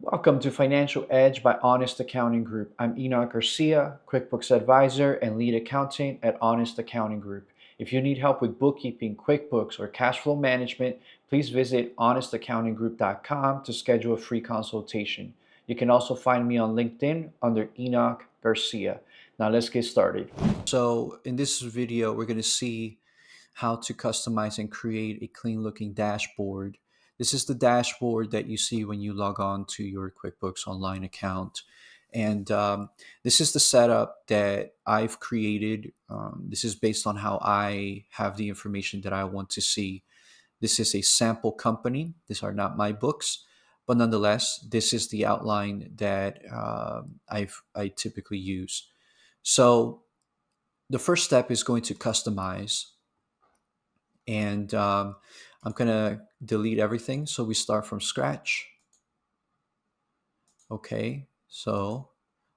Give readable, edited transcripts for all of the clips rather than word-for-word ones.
Welcome to Financial Edge by Honest Accounting Group. I'm Enoch Garcia, QuickBooks Advisor and Lead Accountant at Honest Accounting Group. If you need help with bookkeeping, QuickBooks, or cash flow management, please visit honestaccountinggroup.com to schedule a free consultation. You can also find me on LinkedIn under Enoch Garcia. Now let's get started. So in this video, we're going to see how to customize and create a clean looking dashboard. This is the dashboard that you see when you log on to your QuickBooks Online account. And this is the setup that I've created. This is based on how I have the information that I want to see. This is a sample company. These are not my books, but nonetheless, this is the outline that I typically use. So the first step is going to customize, and I'm gonna delete everything so we start from scratch. Okay, so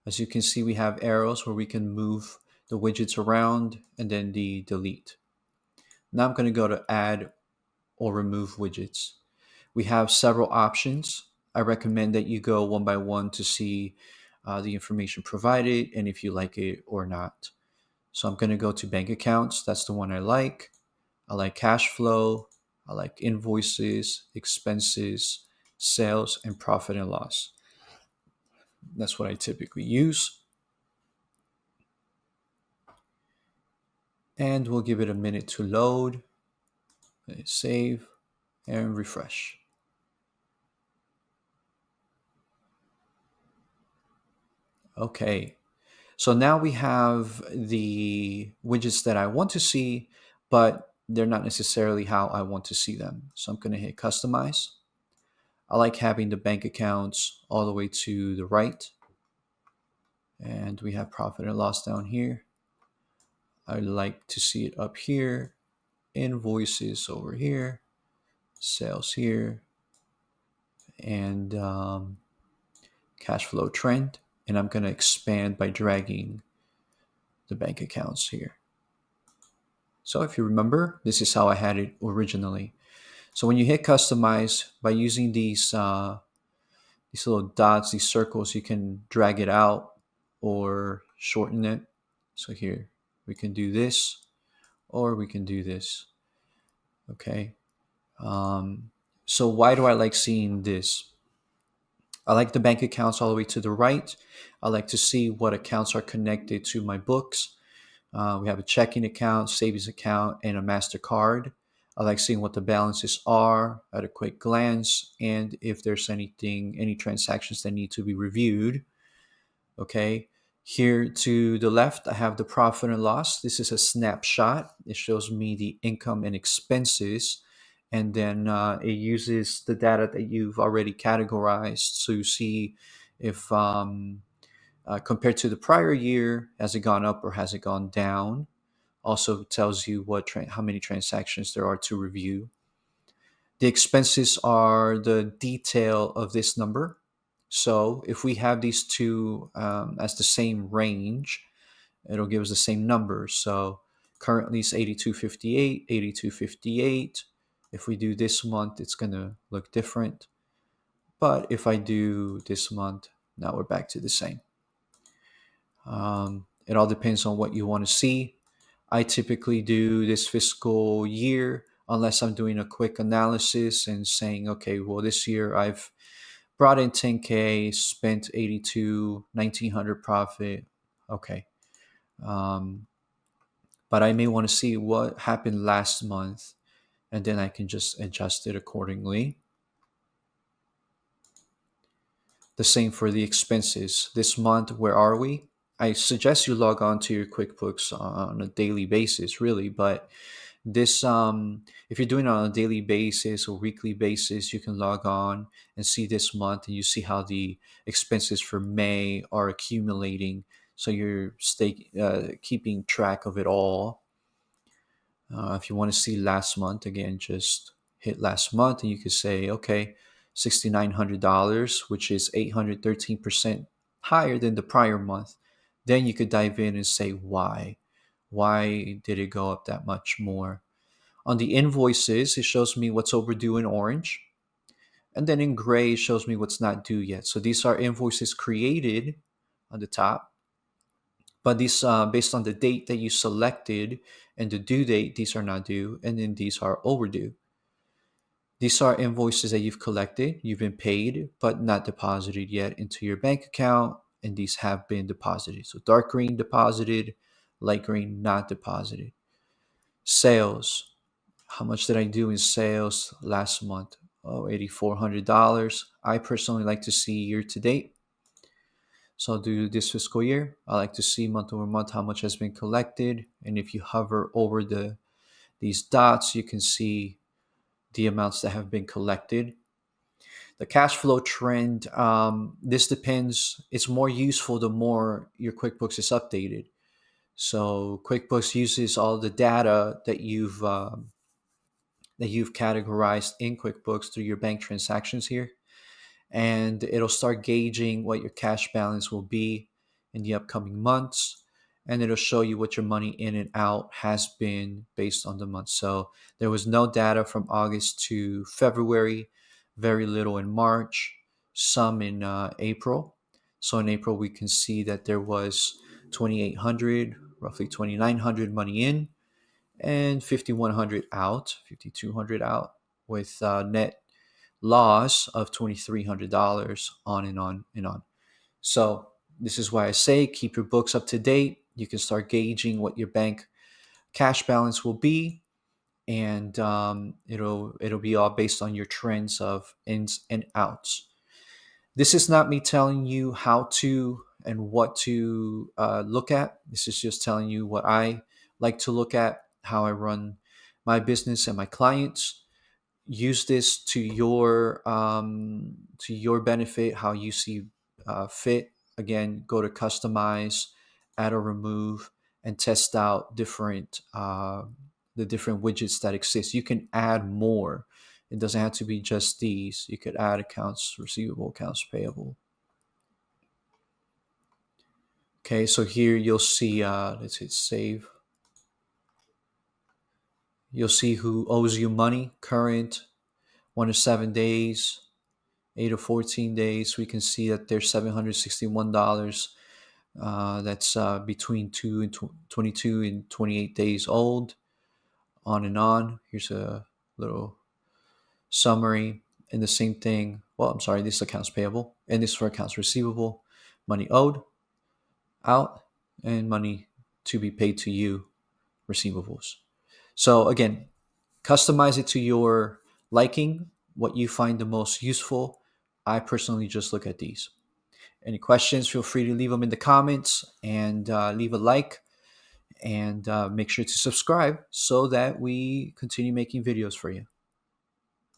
as you can see, we have arrows where we can move the widgets around and then the delete. Now I'm gonna go to add or remove widgets. We have several options. I recommend that you go one by one to see the information provided and if you like it or not. So I'm going to go to bank accounts. That's the one I like. I like cash flow. I like invoices, expenses, sales, and profit and loss. That's what I typically use. And we'll give it a minute to load. Save and refresh. Okay, so now we have the widgets that I want to see, but they're not necessarily how I want to see them. So I'm going to hit customize. I like having the bank accounts all the way to the right. And we have profit and loss down here. I like to see it up here. Invoices over here. Sales here. And cash flow trend. And I'm going to expand by dragging the bank accounts here. So if you remember, this is how I had it originally. So when you hit customize, by using these little dots, these circles, you can drag it out or shorten it. So here we can do this, or we can do this. Okay. So why do I like seeing this? I like the bank accounts all the way to the right. I like to see what accounts are connected to my books. We have a checking account, savings account, and a MasterCard. I like seeing what the balances are at a quick glance and if there's any transactions that need to be reviewed. Okay. Here to the left, I have the profit and loss. This is a snapshot. It shows me the income and expenses. And then it uses the data that you've already categorized to see if compared to the prior year, has it gone up or has it gone down? Also tells you how many transactions there are to review. The expenses are the detail of this number. So if we have these two as the same range, it'll give us the same number. So currently it's 8258, 8258. If we do this month, it's going to look different. But if I do this month, now we're back to the same. It all depends on what you want to see. I typically do this fiscal year unless I'm doing a quick analysis and saying, okay, well, this year I've brought in 10K, spent 82, 1900 profit. Okay. But I may want to see what happened last month, and then I can just adjust it accordingly. The same for the expenses. This month, where are we? I suggest you log on to your QuickBooks on a daily basis, really. But this, if you're doing it on a daily basis or weekly basis, you can log on and see this month, and you see how the expenses for May are accumulating. So you're keeping track of it all. If you want to see last month, again, just hit last month, and you could say, okay, $6,900, which is 813% higher than the prior month. Then you could dive in and say why. Why did it go up that much more? On the invoices, it shows me what's overdue in orange. And then in gray, it shows me what's not due yet. So these are invoices created on the top, but these, based on the date that you selected and the due date, these are not due, and then these are overdue. These are invoices that you've collected, you've been paid, but not deposited yet into your bank account, and these have been deposited. So dark green deposited, light green not deposited. Sales. How much did I do in sales last month? Oh, $8,400. I personally like to see year to date. So I'll do this fiscal year. I like to see month over month how much has been collected. And if you hover over these dots, you can see the amounts that have been collected. The cash flow trend, this depends. It's more useful the more your QuickBooks is updated. So QuickBooks uses all the data that you've categorized in QuickBooks through your bank transactions here, and it'll start gauging what your cash balance will be in the upcoming months, and it'll show you what your money in and out has been based on the month. So there was no data from August to February, very little in March, some in April. So in April, we can see that there was 2,800, roughly 2,900 money in, and 5,100 out, 5,200 out, with net loss of $2,300, on and on and on. So this is why I say keep your books up to date. You can start gauging what your bank cash balance will be, and it'll be all based on your trends of ins and outs. This is not me telling you how to and what to look at. This is just telling you what I like to look at, how I run my business and my clients. Use this to your benefit, how you see fit. Again, go to customize, add or remove, and test out the different widgets that exist. You can add more. It doesn't have to be just these. You could add accounts receivable, accounts payable. Okay, so here you'll see, let's hit save. You'll see who owes you money, current, 1 to 7 days, 8 to 14 days. We can see that there's $761. That's between 22 and 28 days old, on and on. Here's a little summary. And the same thing, well, I'm sorry, this is accounts payable, and this is for accounts receivable, money owed, out, and money to be paid to you, receivables. So again, customize it to your liking, what you find the most useful. I personally just look at these. Any questions, feel free to leave them in the comments, and leave a like, and make sure to subscribe so that we continue making videos for you.